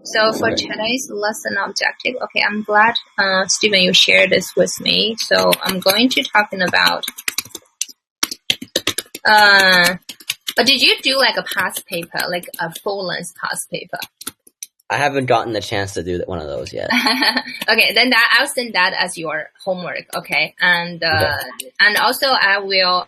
So for today's lesson objective, okay, I'm glad, Stephen, you shared this with me. So I'm going to talking about, did you do like a past paper, like a full-length past paper? I haven't gotten the chance to do one of those yet. Okay, then I'll send that as your homework, okay? And also I will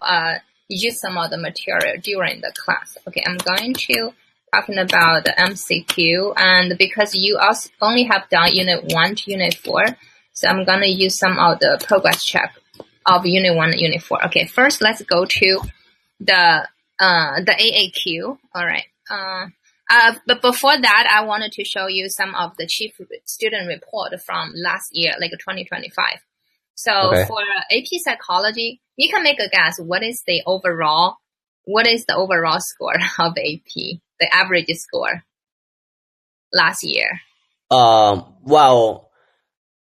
use some of the material during the class. Okay, I'm going to talking about the MCQ, and because you also only have done Unit 1 to Unit 4, so I'm going to use some of the progress check of Unit 1 and Unit 4. Okay, first let's go to the AAQ, all right. But before that, I wanted to show you some of the chief student report from last year, like 2025. So for AP Psychology, you can make a guess. What is the overall score of AP, the average score last year? Well,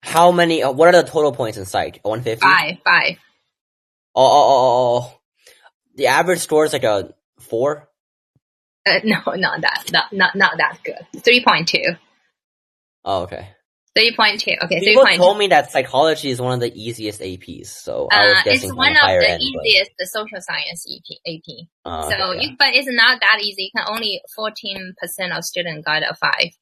how many? What are the total points in psych? 150. 5. Oh. The average score is like a 4. No, not that good. 3.2. Oh, okay. 3.2. Okay, people 3.2. told me that psychology is one of the easiest APs, so I was guessing it's one of higher the end, easiest the social science AP. So, but it's not that easy. You can only 14% of students got a 5.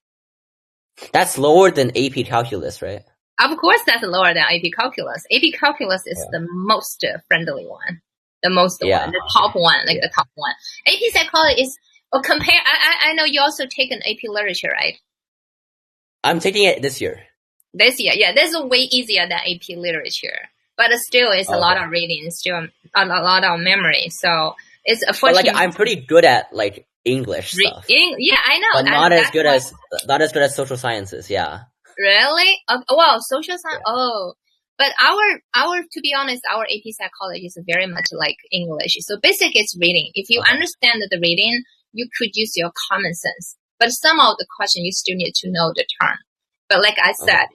That's lower than AP calculus, right? Of course, that's lower than AP calculus. AP calculus is the most friendly one, the one, the top one, the top one. AP psychology is compare. I know you also take an AP literature, right? I'm taking it this year. This year, yeah. This is way easier than AP literature. But still, it's a lot of reading, still a lot of memory. So it's a 14. But I'm pretty good at English stuff. Yeah, I know. But not as good as social sciences, yeah. Really? Well, social science, But our, to be honest, our AP psychology is very much like English. So basically it's reading. If you understand the reading, you could use your common sense. But some of the questions you still need to know the term. But like I said,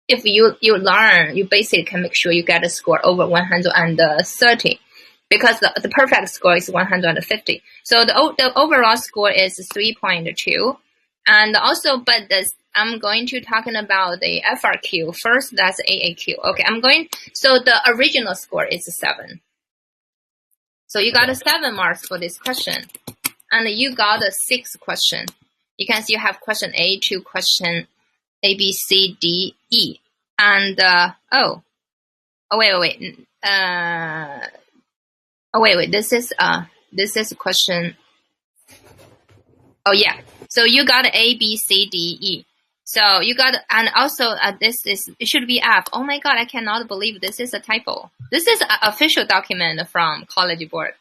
if you learn, you basically can make sure you get a score over 130, because the perfect score is 150. So the overall score is 3.2, and also, I'm going to talking about the FRQ first. That's AAQ. Okay, so the original score is 7. So you got a 7 marks for this question, and you got a 6 question. You can see you have question A to question A, B, C, D, E. And, wait. This is question. Oh, yeah. So you got A, B, C, D, E. So you got, and also, it should be F. Oh my God, I cannot believe this is a typo. This is an official document from College Board.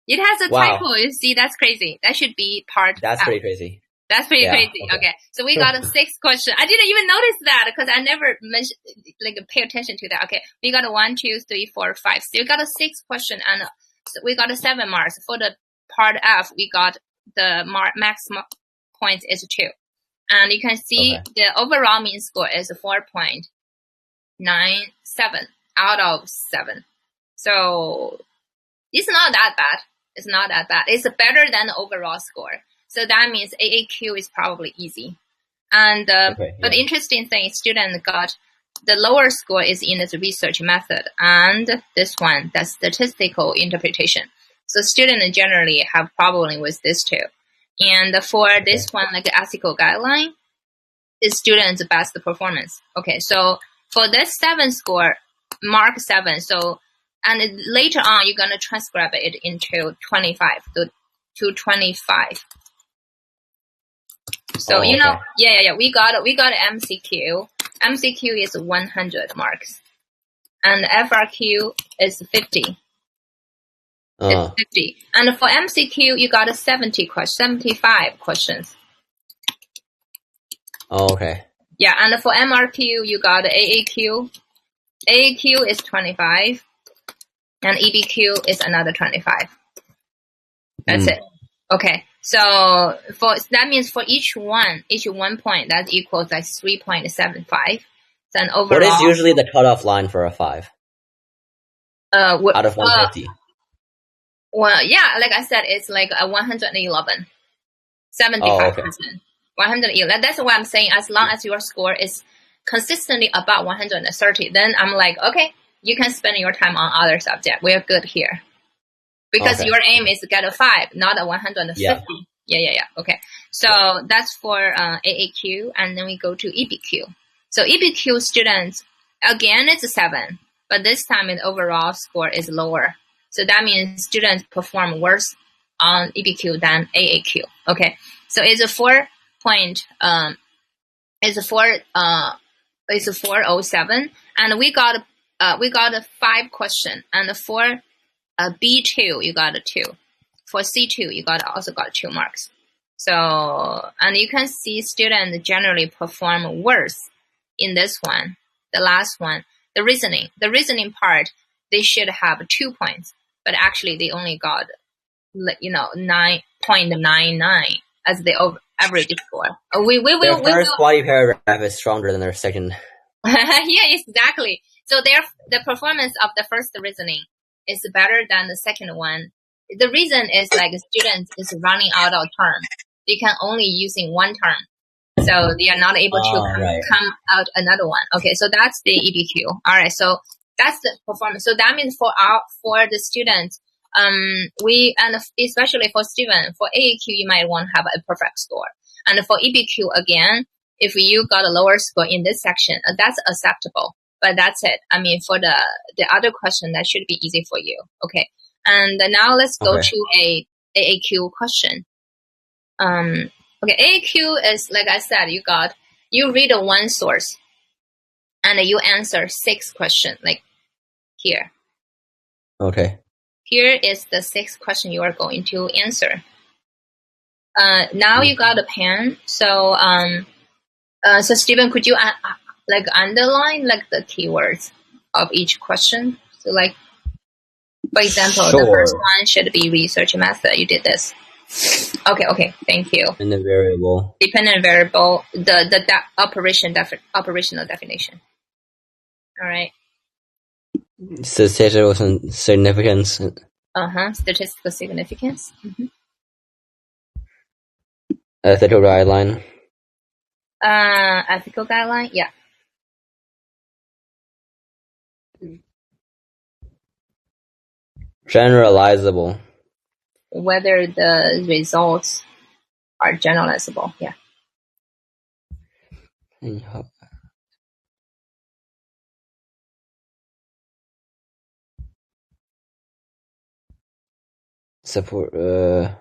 It has a typo. You see, that's crazy. That should be part. That's pretty crazy. That's pretty crazy. Okay. So we got a 6 question. I didn't even notice that because I never pay attention to that. Okay. We got a 1, 2, 3, 4, 5. So we got a 6 question, and so we got a 7 marks. For the part F, we got the maximum points is 2. And you can see the overall mean score is 4.97 out of 7. So it's not that bad. It's not that bad. It's better than the overall score. So that means AAQ is probably easy. And but the interesting thing is students got the lower score is in this research method, and this one, that's statistical interpretation. So students generally have problem with this too. And for this one, like the ethical guideline, is students' best performance. Okay, so for this 7 score, mark 7. So, and later on, you're gonna transcribe it into 25 to 25. So we got an MCQ. MCQ is 100 marks, and FRQ is 50. It's 50. And for MCQ, you got a 75 questions. Oh, okay. Yeah, and for MRQ, you got AAQ. AAQ is 25, and EBQ is another 25. That's it. Okay. So that means for each one point, that equals like 3.75. Then overall, what is usually the cutoff line for a 5? Out of 150. Well, yeah, like I said, it's like a 111, 75%. 111. That's why I'm saying as long as your score is consistently above 130, then I'm like, okay, you can spend your time on other subject. We're good here. Because your aim is to get a 5, not a 150. Yeah. Okay. So that's for AAQ, and then we go to EBQ. So EBQ students, again, it's a 7, but this time the overall score is lower. So that means students perform worse on EBQ than AAQ. Okay. So it's a 407, and we got a 5 question, and for B2 you got a 2. For C2 you also got 2 marks. So, and you can see students generally perform worse in this one, the last one, the reasoning part, they should have 2 points, but actually they only got 9.99 as the average score. Their first body paragraph is stronger than their second. Yeah, exactly. So the performance of the first reasoning is better than the second one. The reason is like students is running out of term. They can only using one term. So they are not able to come out another one. Okay, so that's the EBQ. All right, so that's the performance. So that means for the students, and especially for Steven, for AAQ, you might want to have a perfect score. And for EBQ, again, if you got a lower score in this section, that's acceptable. But that's it. I mean, for the other question, that should be easy for you. Okay. And now let's go to a AAQ question. Okay, AAQ is, like I said, you read one source and you answer 6 questions, like here. Okay. Here is the 6th question you are going to answer. Now you got a pen. So, so Stephen, could you underline like the keywords of each question? So like, for example, the first one should be research method. You did this. Okay. Thank you. Dependent variable. Dependent variable. The operational definition. All right. Statistical significance. Statistical significance. Mm-hmm. Ethical guideline. Ethical guideline. Yeah. Generalizable. Whether the results are generalizable. Yeah. Support. Well,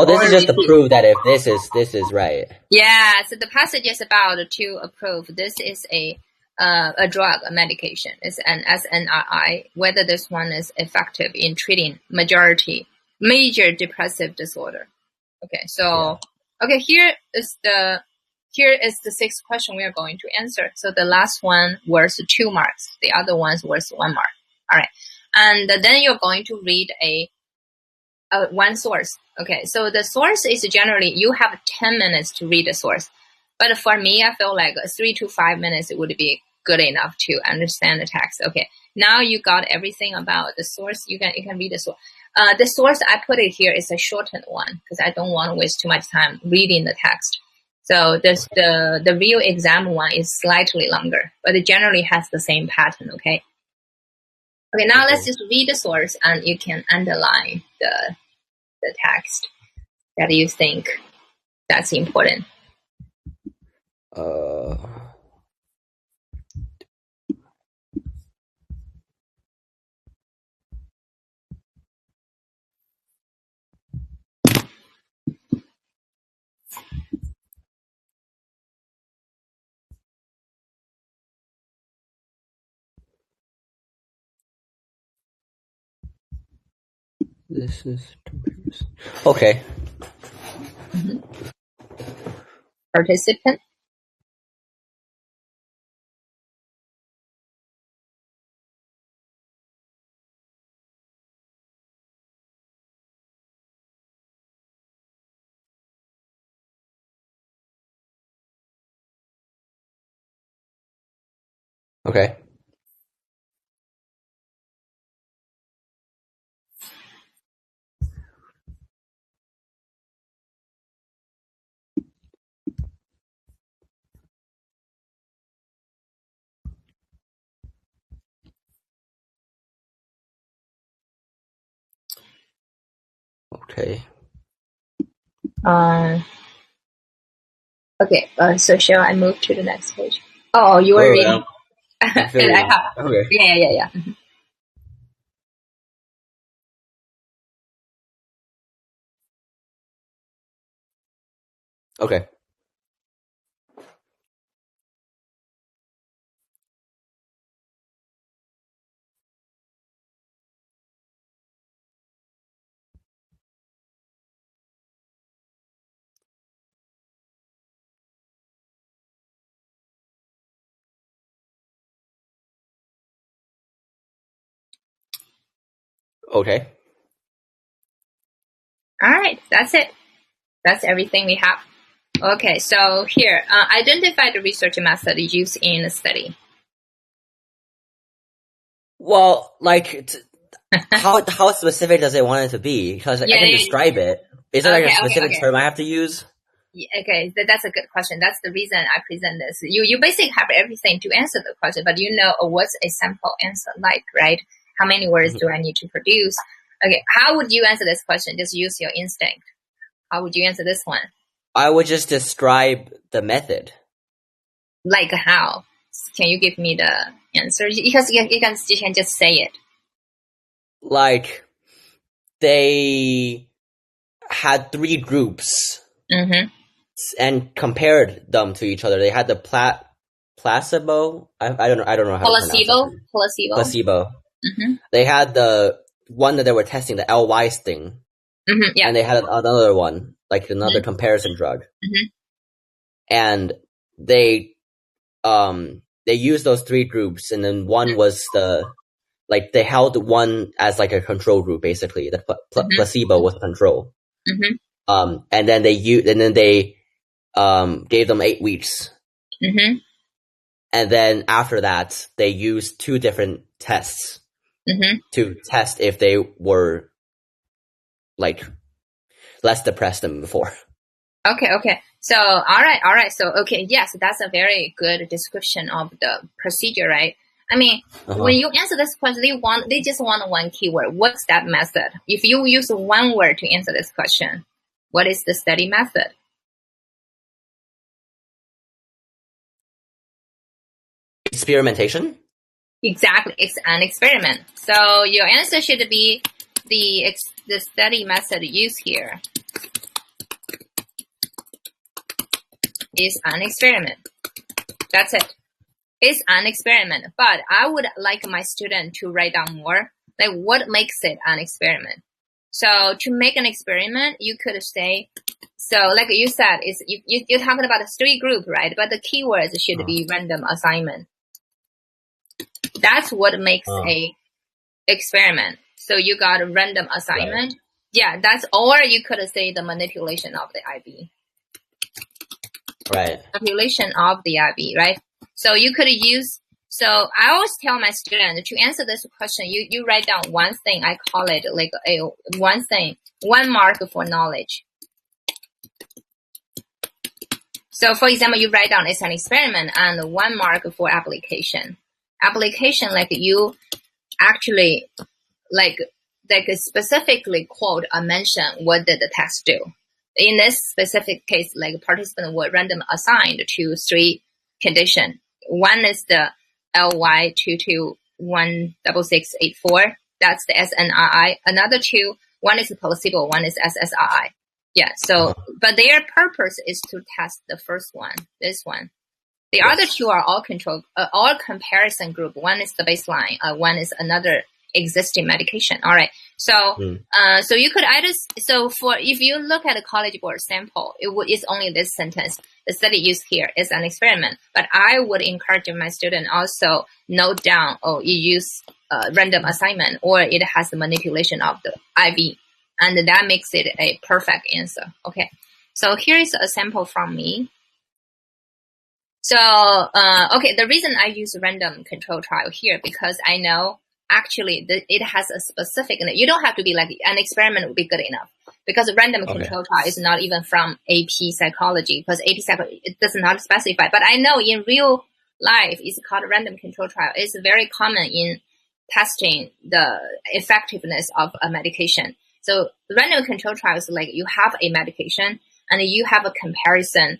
this is just to prove that if this is right. Yeah. So the passage is about to approve. This is a drug, a medication. It's an SNRI. Whether this one is effective in treating major depressive disorder. Okay. So here is the 6th question we are going to answer. So the last one was 2 marks. The other ones was 1 mark. All right. And then you're going to read one source. Okay, so the source is generally you have 10 minutes to read the source, but for me, I feel like 3 to 5 minutes would be good enough to understand the text. Okay, now you got everything about the source. You can read the source. The source I put it here is a shortened one because I don't want to waste too much time reading the text. So the real exam one is slightly longer, but it generally has the same pattern. Okay. Okay, now let's just read the source and you can underline the text that you think that's important. This is okay. Mm-hmm. Participant. Okay. Okay. Okay. So shall I move to the next page? Oh, you were reading. Okay. Yeah. Okay. Okay. All right. That's it. That's everything we have. Okay. So here, identify the research method used in the study. Well, like, how specific does it want it to be? Because I can describe it. Is there like a specific term I have to use? Okay, that's a good question. That's the reason I present this. You basically have everything to answer the question, but you know what's a sample answer like, right? How many words do I need to produce? Okay, how would you answer this question? Just use your instinct. How would you answer this one? I would just describe the method. Like how? Can you give me the answer? Because you can just say it. Like, they had 3 groups and compared them to each other. They had the placebo. I don't know how to pronounce it. Placebo. They had the one that they were testing, the LY thing. Yeah. And they had another one, like another comparison drug. And they used those 3 groups, and then one was they held one as like a control group, basically. The placebo was the control. And then they gave them 8 weeks. And then after that, they used 2 different tests to test if they were like less depressed than before. Okay. So, all right. So, okay, yes, that's a very good description of the procedure, right? I mean, when you answer this question, they just want one keyword. What's that method? If you use one word to answer this question, what is the study method? Experimentation? Exactly. It's an experiment. So your answer should be the study method used here is an experiment. That's it. It's an experiment. But I would like my student to write down more, like what makes it an experiment. So to make an experiment, you could say, so like you said, you're talking about a 3 group, right? But the keywords should be random assignment. That's what makes a experiment. So you got a random assignment. Right. Yeah, or you could say the manipulation of the IB. Right. Manipulation of the IB, right? So you could use, so I always tell my students to answer this question, you write down one thing. I call it like one mark for knowledge. So for example, you write down it's an experiment and 1 mark for application. Application, like you actually like specifically quote or mention what did the test do. In this specific case, like participants were random assigned to 3 conditions. One is the LY22166684. That's the SNRI. Another 2, one is the placebo, one is SSRI. Yeah. So, but their purpose is to test the first one, this one. The other 2 are all all comparison group. One is the baseline. One is another existing medication. All right. So, so you could either, if you look at a College Board sample, it's only this sentence. The study used here is an experiment. But I would encourage my student also note down, it use random assignment, or it has the manipulation of the IV. And that makes it a perfect answer. Okay. So here is a sample from me. So, okay, the reason I use random control trial here, because I know actually it has a specific, you don't have to be like an experiment would be good enough, because random control trial is not even from AP psychology, because AP psychology, it does not specify. But I know in real life, it's called random control trial. It's very common in testing the effectiveness of a medication. So the random control trial is like you have a medication and you have a comparison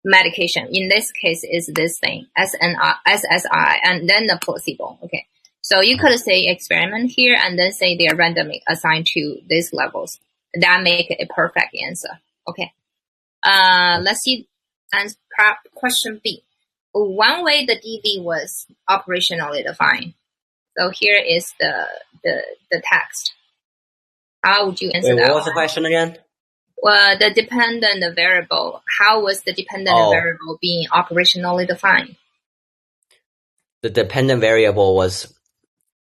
medication. In this case is this thing, SSRI, and then the placebo. Okay. So you could say experiment here and then say they are randomly assigned to these levels. That make it a perfect answer. Okay. Let's see. And question B. One way the DV was operationally defined. So here is the text. How would you answer that? What was the question again? Well, the dependent variable. How was the dependent variable being operationally defined? The dependent variable was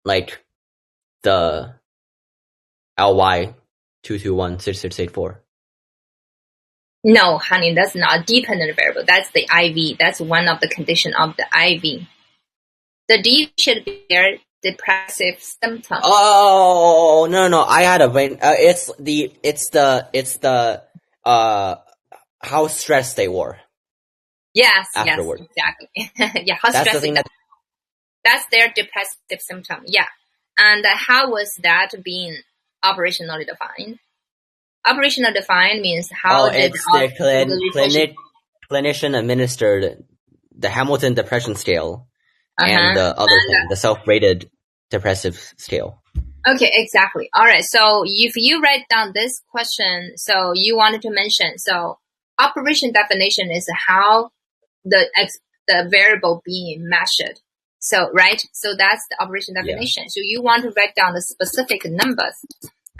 like the LY 2216684. No, honey, that's not a dependent variable. That's the IV. That's one of the condition of the IV. The D should be their depressive symptom. Oh no! I had a brain. It's the how stressed they were. Yes, afterward. Yes, exactly. Yeah, how that's stressed. That's their depressive symptom. Yeah, and how was that being operationally defined? Operational defined means how it's the clinician administered the Hamilton Depression Scale and the other thing, the self-rated depressive scale. Okay, exactly. All right. So if you write down this question, so you wanted to mention, so operation definition is how the variable being measured. So, right? So that's the operation definition. Yeah. So you want to write down the specific numbers.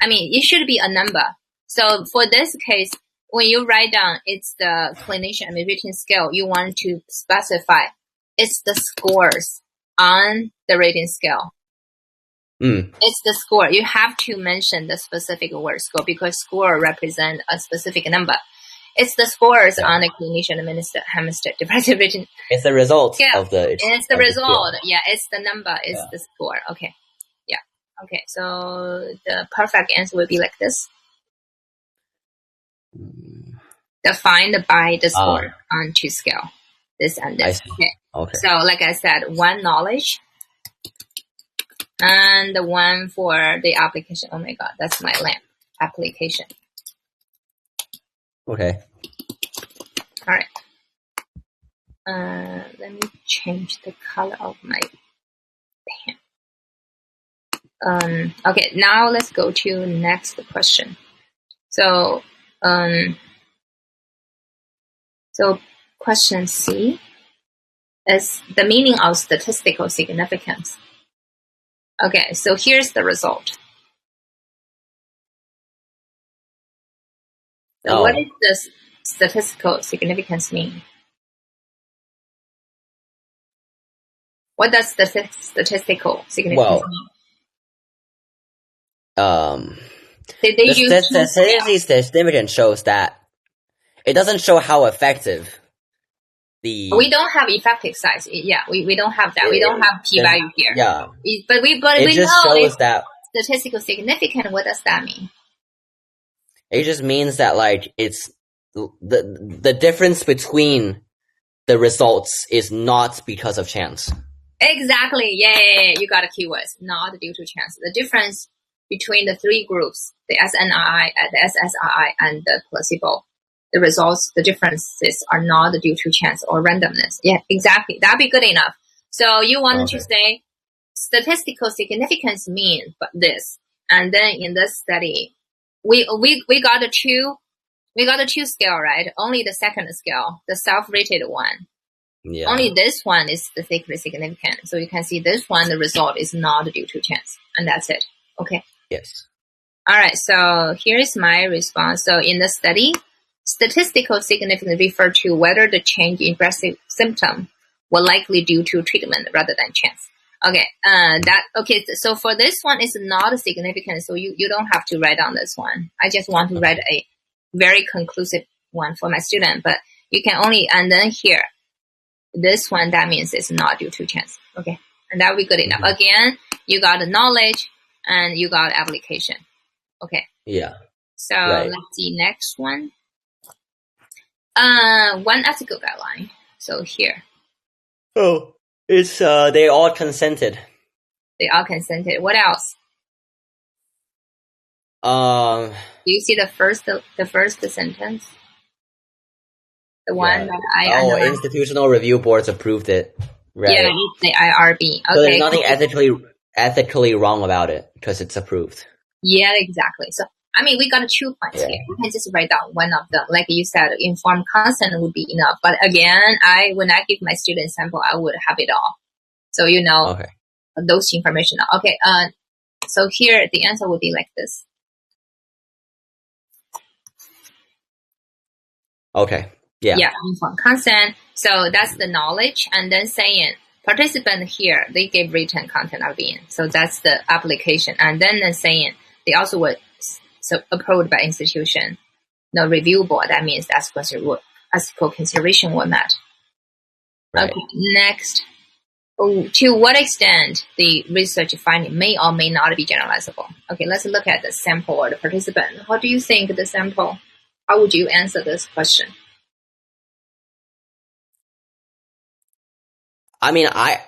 I mean, it should be a number. So for this case, when you write down it's the clinician rating scale, you want to specify it's the scores on the rating scale. It's the score. You have to mention the specific word score because score represent a specific number. It's the scores on the clinician administered depressive rating. It's the result of the. It's the result. Yeah, it's the number. It's the score. Okay. Yeah. Okay. So the perfect answer would be like this. Defined by the score on 2 scale. This and this. Okay. So like I said, one knowledge. And the one for the application. Oh my God, that's my lamp. Application. Okay. All right. Let me change the color of my pen. Okay, now let's go to next question. So, so question C is the meaning of statistical significance. Okay, so here's the result. So what does this statistical significance mean? What does statistical significance mean? The statistical significance shows that it doesn't show how effective we don't have effective size. Yeah, we don't have that. We don't have p-value here. Yeah. But we just know shows that statistical significant. What does that mean? It just means that like it's the difference between the results is not because of chance. Exactly. Yeah. You got a keyword. Not due to chance. The difference between the 3 groups, the SNRI, the SSRI, and the placebo, the results, the differences are not due to chance or randomness. Yeah, exactly. That'd be good enough. So you wanted to say statistical significance means this. And then in this study, we got a 2 scale, right? Only the second scale, the self-rated one. Yeah. Only this one is statistically significant. So you can see this one, the result is not due to chance. And that's it. Okay. Yes. All right. So here is my response. So in the study, statistical significance refer to whether the change in depressive symptom were likely due to treatment rather than chance. Okay. So for this one, it's not significant. So you don't have to write on this one. I just want to write a very conclusive one for my student, but you can only, and then here, this one, that means it's not due to chance. Okay. And that will be good enough. Again, you got the knowledge and you got application. Okay. Yeah. So let's see next one. One ethical guideline. So here. Oh, it's they all consented. They all consented. What else? Um, Do you see the first sentence? The one that I analyzed. Institutional review boards approved it. Right. Yeah, it's the IRB. Okay. So there's nothing ethically wrong about it because it's approved. Yeah, exactly. So I mean, we got 2 points here. We can just write down one of them. Like you said, informed consent would be enough. But again, when I give my student sample, I would have it all. So those information. Okay. So here the answer would be like this. Okay. Yeah. Yeah, informed consent. So that's the knowledge, and then saying participant here they gave written content opinion. So that's the application, and then saying they also were approved by institution. No review board. That means ethical consideration were met. Right. Okay. Next, to what extent the research finding may or may not be generalizable? Okay, let's look at the sample or the participant. How do you think the sample? How would you answer this question? I mean, I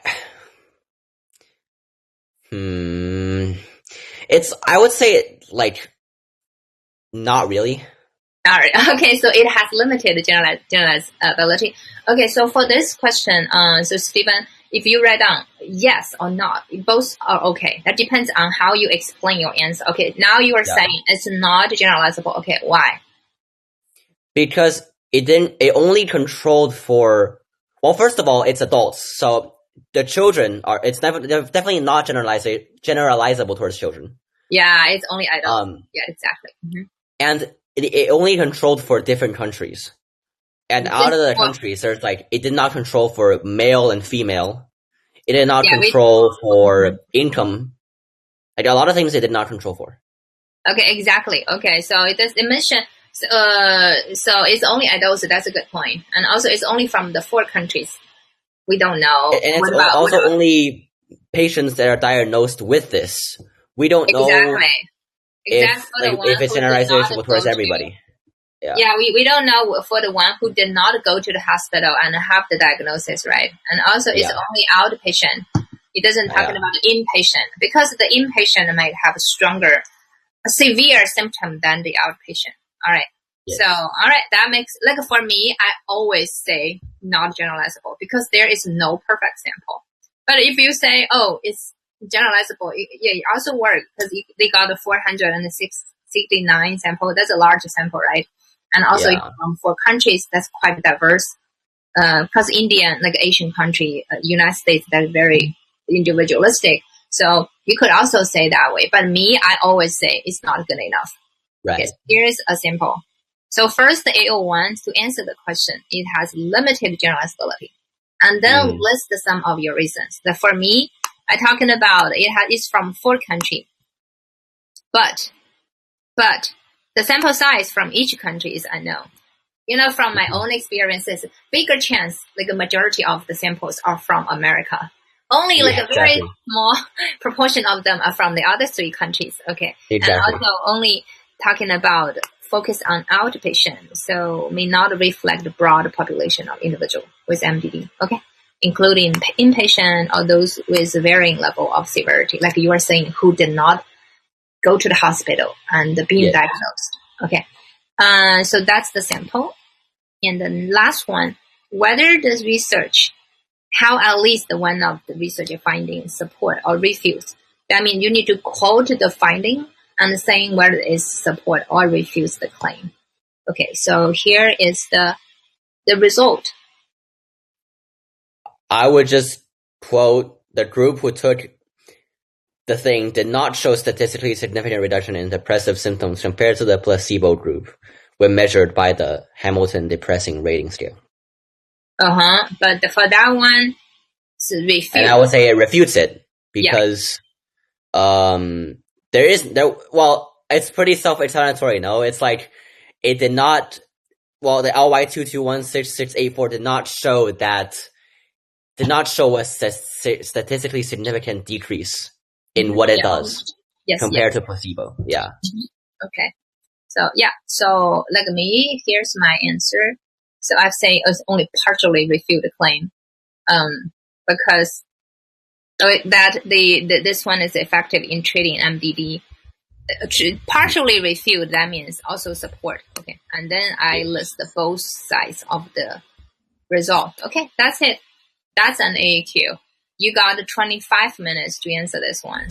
would say like, not really. All right. Okay, so it has limited generalizability. Okay, so for this question, so Stephen, if you write down yes or not, both are okay. That depends on how you explain your answer. Okay, now you are saying it's not generalizable. Okay, why? Because it only controlled for, well, first of all, it's adults. So the children they're definitely not generalizable towards children. Yeah, it's only adults. Yeah, exactly. Mm-hmm. And it only controlled for different countries. And out of the countries, there's it did not control for male and female. It did not control for income. Like a lot of things it did not control for. Okay, exactly. Okay, so it mentioned, so it's only adults. That's a good point. And also it's only from the 4 countries. We don't know. And it's also only patients that are diagnosed with this. We don't know if it's generalizable towards everybody. Yeah, we don't know for the one who did not go to the hospital and have the diagnosis, right? And also it's only outpatient. It doesn't talk about inpatient, because the inpatient might have a severe symptom than the outpatient. All right. Yes. So, all right, that makes, like for me, I always say not generalizable because there is no perfect sample. But if you say, oh, it's generalizable, it also works because they got a 469 sample. That's a large sample, right? And also from 4 countries, that's quite diverse. Because India, like Asian country, United States, that's very individualistic. So you could also say that way. But me, I always say it's not good enough. Right. Okay, here's a sample. So first, the AO1, to answer the question, it has limited generalizability. And then list some of your reasons. For me, I'm talking about it's from 4 countries. But the sample size from each country is unknown. From my own experiences, bigger chance, like a majority of the samples are from America. Only a very small proportion of them are from the other 3 countries. Okay. Exactly. And also only talking about focus on outpatient, so may not reflect the broad population of individual with MDD. Okay. Including inpatient or those with varying level of severity, like you are saying, who did not go to the hospital and being diagnosed. Okay. So that's the sample. And the last one, whether the research, how at least one of the research findings support or refute. That means you need to quote the finding and saying whether it support or refuse the claim. Okay, so here is the result. I would just quote, the group who took the thing did not show statistically significant reduction in depressive symptoms compared to the placebo group when measured by the Hamilton Depressing Rating Scale. But for that one, it's refute. And I would say it refutes it because it's pretty self-explanatory, no? It's like it did not, the LY221664 did not show a statistically significant decrease in what it does compared to placebo. Yeah. Okay. So like me, here's my answer. So I say it's only partially refute the claim, because that this one is effective in treating MDD. partially refute, that means also support. Okay. And then I list both sides of the result. Okay. That's it. That's an AAQ. You got 25 minutes to answer this one.